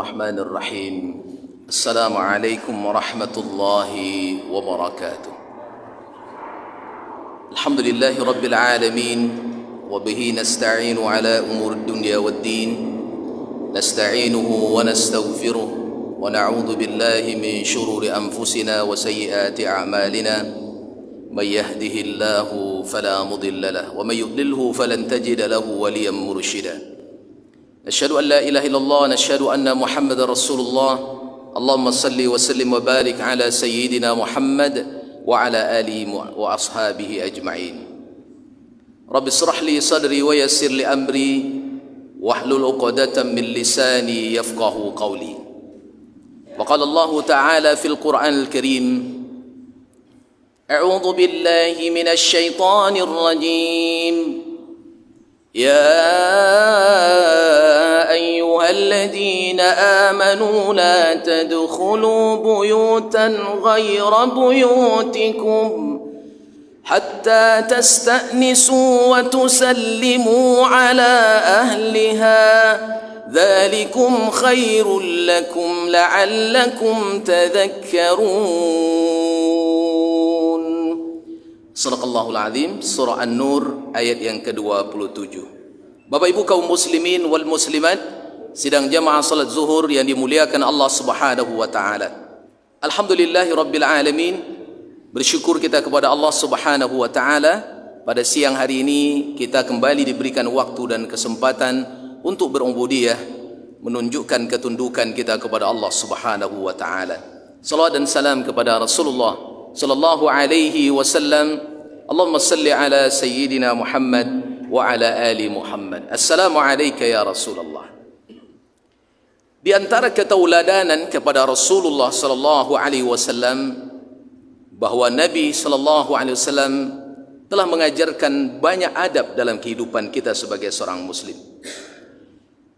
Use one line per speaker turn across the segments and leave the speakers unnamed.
الرحمن الرحيم السلام عليكم ورحمة الله وبركاته الحمد لله رب العالمين وبه نستعين على أمور الدنيا والدين نستعينه ونستغفره ونعوذ بالله من شرور أنفسنا وسيئات أعمالنا من يهده الله فلا مضل له ومن يضلله فلن تجد له وليا مرشدا نشهد أن لا إله إلا الله نشهد أن محمد رسول الله اللهم صل وسلم وبارك على سيدنا محمد وعلى آله وأصحابه أجمعين رب اشرح لي صدري ويسر لي أمري واحلل عقدة من لساني يفقه قولي وقال الله تعالى في القرآن الكريم أعوذ بالله من الشيطان الرجيم يا أيها الذين آمنوا لا تدخلوا بيوتا غير بيوتكم حتى تستأنسوا وتسلموا على أهلها ذلكم خير لكم لعلكم تذكرون. Sadaqallahul Azim, surah An-Nur ayat yang ke-27. Bapak Ibu kaum muslimin wal muslimat, sidang jamaah salat zuhur yang dimuliakan Allah Subhanahu wa taala. Alhamdulillahi rabbil alamin. Bersyukur kita kepada Allah Subhanahu wa taala pada siang hari ini kita kembali diberikan waktu dan kesempatan untuk berubudiyah, menunjukkan ketundukan kita kepada Allah Subhanahu wa taala. Salawat dan salam kepada Rasulullah sallallahu alaihi wasallam. Allahumma salli ala sayyidina Muhammad wa ala ali Muhammad. Assalamu alayka ya Rasulullah. Di antara ketauladanan kepada Rasulullah sallallahu alaihi wasallam bahwa Nabi sallallahu alaihi wasallam telah mengajarkan banyak adab dalam kehidupan kita sebagai seorang muslim.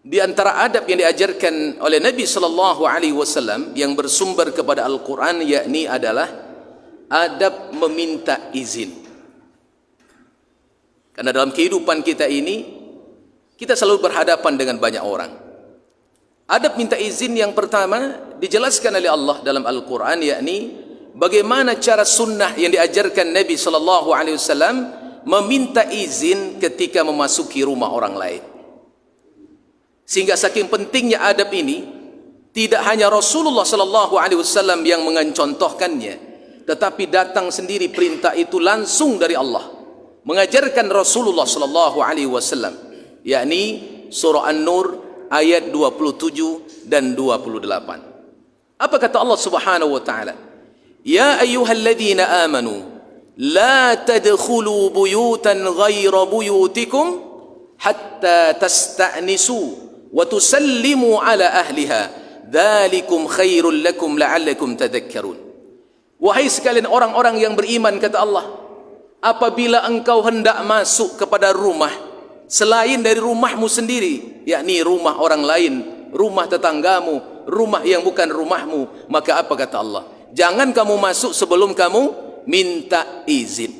Di antara adab yang diajarkan oleh Nabi sallallahu alaihi wasallam yang bersumber kepada Al-Qur'an yakni adalah adab meminta izin. Karena dalam kehidupan kita ini kita selalu berhadapan dengan banyak orang. Adab minta izin yang pertama dijelaskan oleh Allah dalam Al-Qur'an yakni bagaimana cara sunnah yang diajarkan Nabi sallallahu alaihi wasallam meminta izin ketika memasuki rumah orang lain. Sehingga saking pentingnya adab ini tidak hanya Rasulullah sallallahu alaihi wasallam yang mencontohkannya, tetapi datang sendiri perintah itu langsung dari Allah mengajarkan Rasulullah sallallahu alaihi wasallam, yakni surah An-Nur ayat 27 dan 28. Apa kata Allah Subhanahu wa taala? Ya ayyuhalladzina amanu la tadkhulu buyutan ghayra buyutikum hatta tasta'nisu wa tusallimu ala ahliha dzalikum khairul lakum la'allakum tadhakkarun. Wahai sekalian orang-orang yang beriman, kata Allah, apabila engkau hendak masuk kepada rumah selain dari rumahmu sendiri, yakni rumah orang lain, rumah tetanggamu, rumah yang bukan rumahmu, maka apa kata Allah? Jangan kamu masuk sebelum kamu minta izin.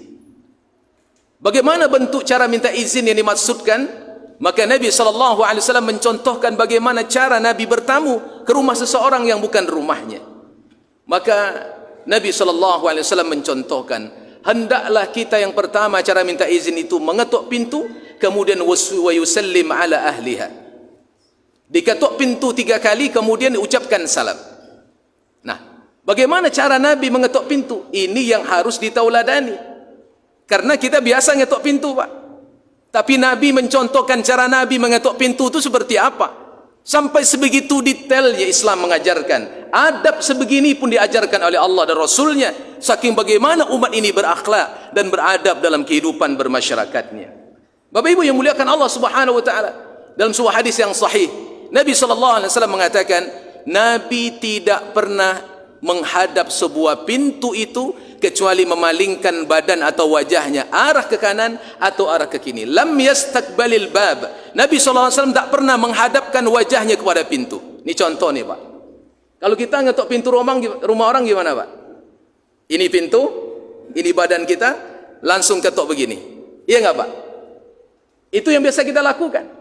Bagaimana bentuk cara minta izin yang dimaksudkan? Maka Nabi SAW mencontohkan bagaimana cara Nabi bertamu ke rumah seseorang yang bukan rumahnya. Maka Nabi SAW mencontohkan, hendaklah kita yang pertama cara minta izin itu mengetuk pintu, kemudian wa yusallim ala ahliha. Diketuk pintu 3 kali, kemudian ucapkan salam. Nah, bagaimana cara Nabi mengetuk pintu? Ini yang harus ditauladani. Karena kita biasa ngetuk pintu, Pak. Tapi Nabi mencontohkan cara Nabi mengetuk pintu itu seperti apa. Sampai sebegitu detailnya Islam mengajarkan. Adab sebegini pun diajarkan oleh Allah dan Rasulnya. Saking bagaimana umat ini berakhlak dan beradab dalam kehidupan bermasyarakatnya. Bapak Ibu yang muliakan Allah Subhanahu wa taala, dalam sebuah hadis yang sahih, Nabi sallallahu alaihi wasallam mengatakan, Nabi tidak pernah menghadap sebuah pintu itu kecuali memalingkan badan atau wajahnya arah ke kanan atau arah ke kiri. Lam yastaqbalil bab. Nabi sallallahu alaihi wasallam tak pernah menghadapkan wajahnya kepada pintu. Ini contoh nih, Pak. Kalau kita ngetok pintu rumah orang gimana, Pak? Ini pintu, ini badan kita, langsung ketok begini. Iya enggak, Pak? Itu yang biasa kita lakukan.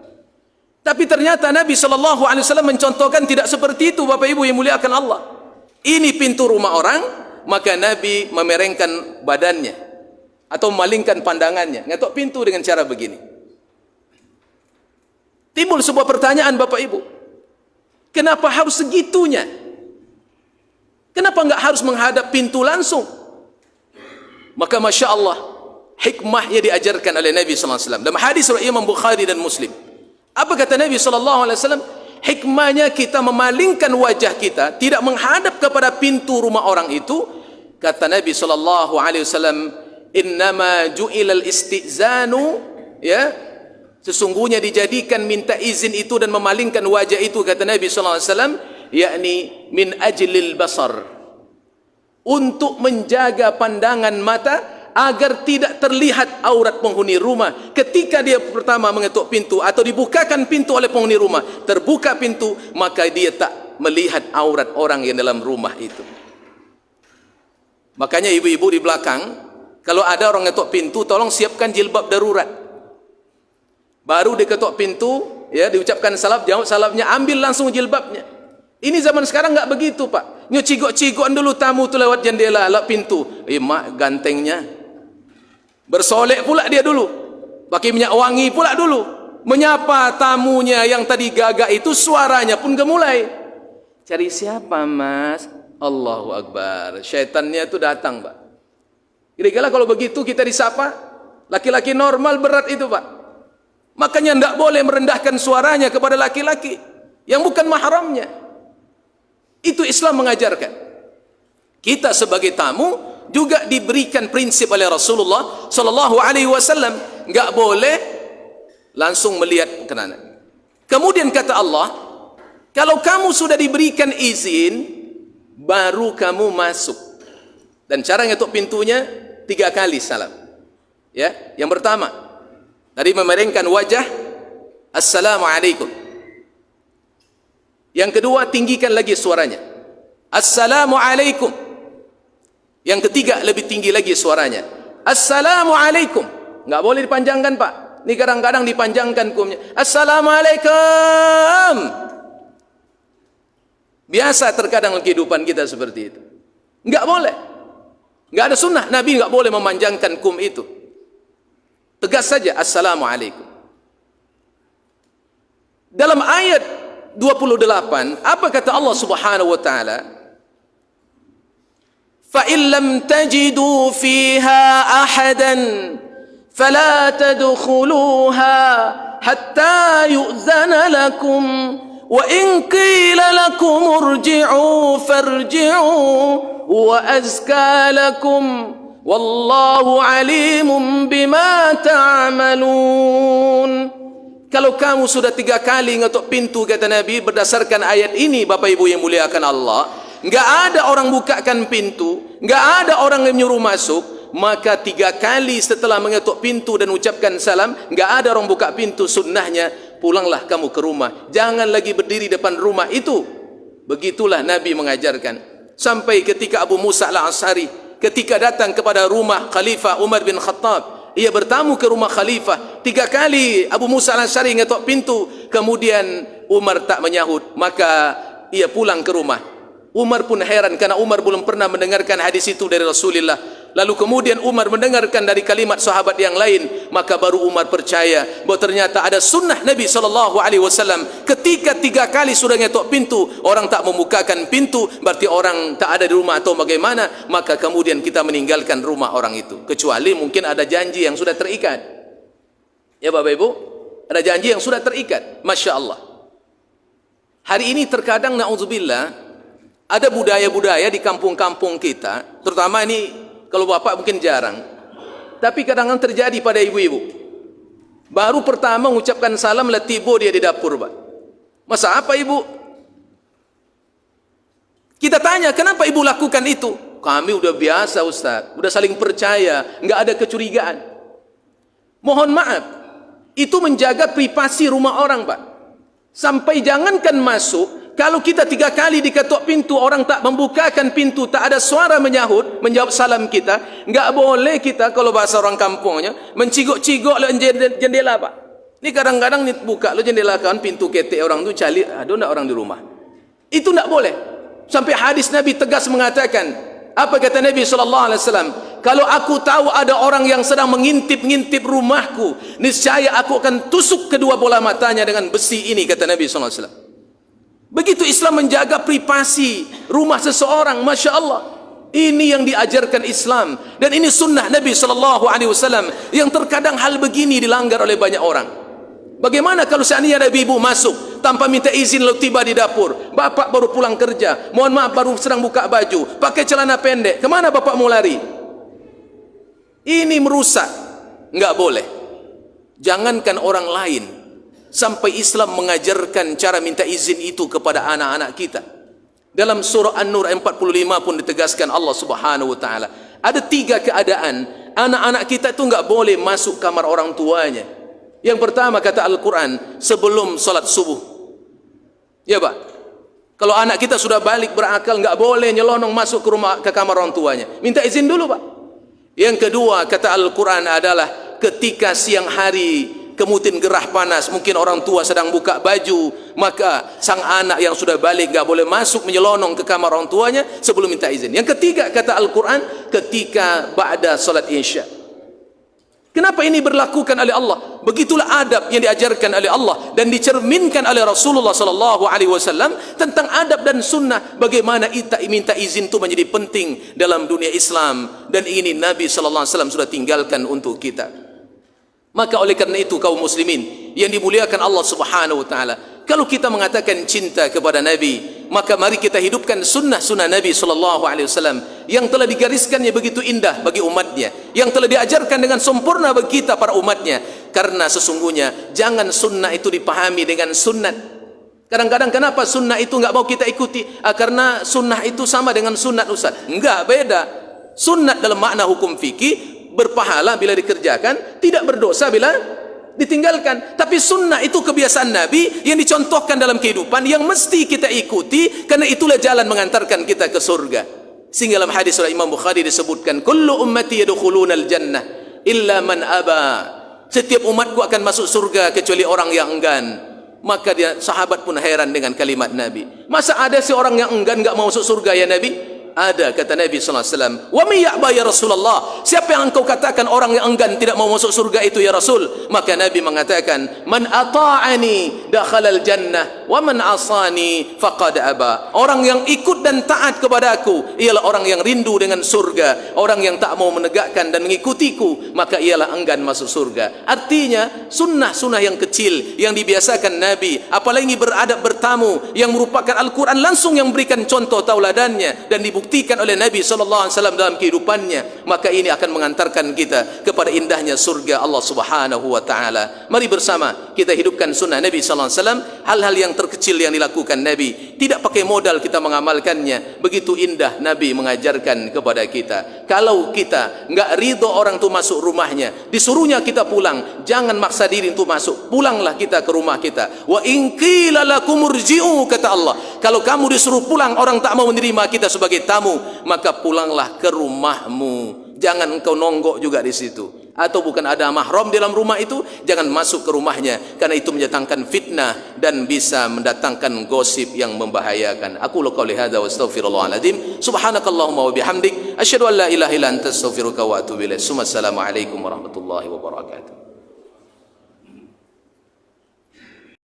Tapi ternyata Nabi SAW mencontohkan tidak seperti itu, Bapak Ibu yang muliakan Allah. Ini pintu rumah orang, maka Nabi memerengkan badannya atau memalingkan pandangannya, ngetok pintu dengan cara begini. Timbul sebuah pertanyaan, Bapak Ibu, kenapa harus segitunya? Kenapa enggak harus menghadap pintu langsung? Maka Masya Allah, hikmahnya diajarkan oleh Nabi SAW dalam hadis riwayat Imam Bukhari dan Muslim. Apa kata Nabi SAW? Hikmahnya kita memalingkan wajah kita, tidak menghadap kepada pintu rumah orang itu. Kata Nabi SAW, innama ju'ilal istizanu, ya, sesungguhnya dijadikan minta izin itu dan memalingkan wajah itu, kata Nabi SAW, yakni min ajlil basar, untuk menjaga pandangan mata agar tidak terlihat aurat penghuni rumah. Ketika dia pertama mengetuk pintu atau dibukakan pintu oleh penghuni rumah, terbuka pintu, maka dia tak melihat aurat orang yang dalam rumah itu. Makanya ibu-ibu di belakang, kalau ada orang ngetuk pintu, tolong siapkan jilbab darurat. Baru diketuk pintu, ya, diucapkan salam, jawab salamnya, ambil langsung jilbabnya. Ini zaman sekarang enggak begitu, Pak. Nyucigok-cigokan dulu tamu tu lewat jendela, lewat pintu. Mak gantengnya. Bersolek pula dia dulu. Pakai minyak wangi pula dulu. Menyapa tamunya yang tadi gagak itu, suaranya pun gemulai. Cari siapa, Mas? Allahu Akbar. Syaitannya itu datang, Pak. Kira-kira kalau begitu kita disapa, laki-laki normal berat itu, Pak. Makanya tidak boleh merendahkan suaranya kepada laki-laki yang bukan mahramnya. Itu Islam mengajarkan. Kita sebagai tamu juga diberikan prinsip oleh Rasulullah sallallahu alaihi wasallam, enggak boleh langsung melihat ke kanan. Kemudian kata Allah, kalau kamu sudah diberikan izin, baru kamu masuk. Dan cara ngetuk pintunya 3 kali salam. Ya, yang pertama, tadi memerengkan wajah, assalamualaikum. Yang kedua, tinggikan lagi suaranya, assalamualaikum. Yang ketiga, lebih tinggi lagi suaranya, assalamualaikum. Enggak boleh dipanjangkan, Pak. Ini kadang-kadang dipanjangkan kumnya, assalamualaikum. Biasa terkadang kehidupan kita seperti itu. Enggak boleh. Enggak ada sunnah. Nabi enggak boleh memanjangkan kum itu. Tegas saja, assalamualaikum. Dalam ayat 28, apa kata Allah Subhanahu wa taala? Fa in lam tajidu fiha ahadan fala tadkhuluha hatta yu'zana lakum wa in qila lakum irji'u farji'u wa azka lakum wallahu alimun bima ta'malun. Kalau kamu sudah 3 kali ngetuk pintu, kata Nabi, berdasarkan ayat ini, Bapak Ibu yang muliakan Allah, enggak ada orang bukakan pintu, enggak ada orang yang menyuruh masuk, maka 3 kali setelah mengetuk pintu dan ucapkan salam, enggak ada orang buka pintu, sunnahnya pulanglah kamu ke rumah, jangan lagi berdiri depan rumah itu. Begitulah Nabi mengajarkan. Sampai ketika Abu Musa al-Ash'ari ketika datang kepada rumah Khalifah Umar bin Khattab, ia bertamu ke rumah khalifah, 3 kali Abu Musa al-Ash'ari ngetok pintu, kemudian Umar tak menyahut, maka ia pulang ke rumah. Umar pun heran karena Umar belum pernah mendengarkan hadis itu dari Rasulullah. Lalu kemudian Umar mendengarkan dari kalimat sahabat yang lain, maka baru Umar percaya bahawa ternyata ada sunnah Nabi SAW. Ketika 3 kali sudah ngetok pintu, orang tak membukakan pintu, berarti orang tak ada di rumah atau bagaimana, maka kemudian kita meninggalkan rumah orang itu. Kecuali mungkin ada janji yang sudah terikat. Ya Bapak Ibu, ada janji yang sudah terikat. Masya Allah. Hari ini terkadang na'udzubillah, ada budaya-budaya di kampung-kampung kita, terutama ini kalau bapak mungkin jarang, tapi kadang-kadang terjadi pada ibu-ibu. Baru pertama mengucapkan salam, tiba dia di dapur, Pak. Masa apa ibu? Kita tanya, kenapa ibu lakukan itu? Kami udah biasa Ustaz, udah saling percaya, nggak ada kecurigaan. Mohon maaf, itu menjaga privasi rumah orang, Pak. Sampai jangankan masuk, kalau kita 3 kali diketuk pintu, orang tak membukakan pintu, tak ada suara menyahut, menjawab salam kita, enggak boleh kita, kalau bahasa orang kampungnya, mencigok-cigok lewat jendela, Pak. Ini kadang-kadang ni buka lo jendela kan pintu ketek orang tu cari ada enggak orang di rumah. Itu enggak boleh. Sampai hadis Nabi tegas mengatakan, apa kata Nabi sallallahu alaihi wasallam? Kalau aku tahu ada orang yang sedang mengintip-ngintip rumahku, niscaya aku akan tusuk kedua bola matanya dengan besi ini, kata Nabi sallallahu alaihi wasallam. Begitu Islam menjaga privasi rumah seseorang, Masya Allah. Ini yang diajarkan Islam, dan ini sunnah Nabi sallallahu alaihi wasallam yang terkadang hal begini dilanggar oleh banyak orang. Bagaimana kalau seandainya ada ibu masuk tanpa minta izin lalu tiba di dapur, bapak baru pulang kerja, mohon maaf baru sedang buka baju, pakai celana pendek, kemana bapak mau lari? Ini merusak, enggak boleh. Jangankan orang lain, sampai Islam mengajarkan cara minta izin itu kepada anak-anak kita. Dalam surah An-Nur 45 pun ditegaskan Allah Subhanahu wa taala, ada 3 keadaan anak-anak kita itu enggak boleh masuk kamar orang tuanya. Yang pertama kata Al-Quran, sebelum salat subuh. Ya Pak, kalau anak kita sudah balik berakal, enggak boleh nyelonong masuk ke kamar orang tuanya, minta izin dulu Pak. Yang kedua kata Al-Quran adalah ketika siang hari kemudian gerah panas, mungkin orang tua sedang buka baju, maka sang anak yang sudah balik enggak boleh masuk menyelonong ke kamar orang tuanya sebelum minta izin. Yang ketiga kata Al-Quran, ketika ba'da salat Isya. Kenapa ini berlakukan oleh Allah? Begitulah adab yang diajarkan oleh Allah dan dicerminkan oleh Rasulullah sallallahu alaihi wasallam tentang adab dan sunnah, bagaimana minta izin itu menjadi penting dalam dunia Islam, dan ini Nabi sallallahu alaihi wasallam sudah tinggalkan untuk kita. Maka oleh karena itu kaum muslimin yang dimuliakan Allah Subhanahu wa taala, kalau kita mengatakan cinta kepada Nabi, maka mari kita hidupkan sunnah-sunnah Nabi sallallahu alaihi wasallam yang telah digariskannya begitu indah bagi umatnya, yang telah diajarkan dengan sempurna bagi kita para umatnya. Karena sesungguhnya jangan sunnah itu dipahami dengan sunnat. Kadang-kadang kenapa sunnah itu enggak mau kita ikuti? Karena sunnah itu sama dengan sunat Ustaz. Enggak, beda. Sunnat dalam makna hukum fikih berpahala bila dikerjakan, tidak berdosa bila ditinggalkan. Tapi sunnah itu kebiasaan Nabi yang dicontohkan dalam kehidupan, yang mesti kita ikuti, karena itulah jalan mengantarkan kita ke surga. Sehingga dalam hadis oleh Imam Bukhari disebutkan, kullu ummati yadkhulunal jannah illa man aba. Setiap umatku akan masuk surga kecuali orang yang enggan. Maka dia, sahabat pun heran dengan kalimat Nabi. Masa ada seorang yang enggan enggak mau masuk surga ya Nabi? Ada, kata Nabi sallallahu alaihi wasallam. Wa may ya'ba ya Rasulullah? Siapa yang engkau katakan orang yang enggan tidak mau masuk surga itu ya Rasul? Maka Nabi mengatakan, man ata'ani dakhalal jannah wa man asani faqad aba. Orang yang ikut dan taat kepadaku ialah orang yang rindu dengan surga. Orang yang tak mau menegakkan dan mengikutiku, maka ialah enggan masuk surga. Artinya sunnah-sunnah yang kecil yang dibiasakan Nabi, apalagi beradab bertamu yang merupakan Al-Quran langsung yang berikan contoh tauladannya dan dibuktikan oleh Nabi sallallahu alaihi wasallam dalam kehidupannya, maka ini akan mengantarkan kita kepada indahnya surga Allah Subhanahu wa taala. Mari bersama kita hidupkan sunnah Nabi sallallahu alaihi wasallam, hal-hal yang terkecil yang dilakukan Nabi, tidak pakai modal kita mengamalkannya. Begitu indah Nabi mengajarkan kepada kita. Kalau kita enggak ridho orang itu masuk rumahnya, disuruhnya kita pulang, jangan maksa diri untuk masuk. Pulanglah kita ke rumah kita. Wa in qila lakum irji'u, kata Allah, kalau kamu disuruh pulang, orang tak mau menerima kita sebagai tamu, maka pulanglah ke rumahmu. Jangan engkau nonggok juga di situ. Atau bukan ada mahram di dalam rumah itu, jangan masuk ke rumahnya, karena itu mendatangkan fitnah dan bisa mendatangkan gosip yang membahayakan. Aku qauli hadza wa astaghfirullahaladzim. Subhanakallahumma wa bihamdik, asyhadu an la ilaha illa anta astaghfiruka wa atubu ilaik. Assalamualaikum warahmatullahi wabarakatuh.